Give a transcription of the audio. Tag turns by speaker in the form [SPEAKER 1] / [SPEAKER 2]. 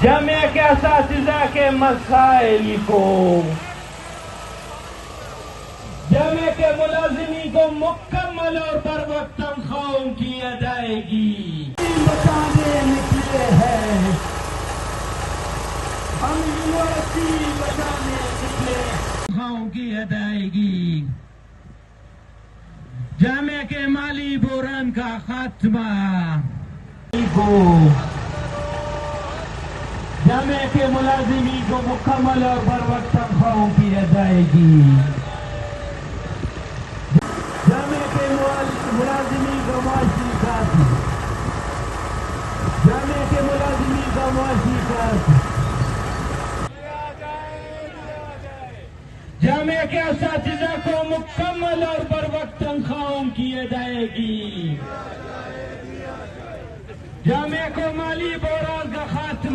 [SPEAKER 1] जामिया के असातिज़ा के मसाइल को, जामिया के मुलाजिमी को मुकम्मल और पर वक्त तनख्वाहों की अदायगी बताने निकले हैं। हम यूनिवर्सिटी बताने निकले तनख्वाहों की अदायगी, जामिया के माली बुहरान का खात्मा को, जामिया के मुलाजिमी को मुकम्मल और बर वक्त तनख्वाहों की अदायगी, जामिया के मुलाजिमी को मुआशी काफी, जामिया के मुलाजिमी का मुआशी काफी, जामिया के असातिज़ा को मुकम्मल और बर वक्त तनख्वाहों की अदायगी, जामिया को माली बुहरान का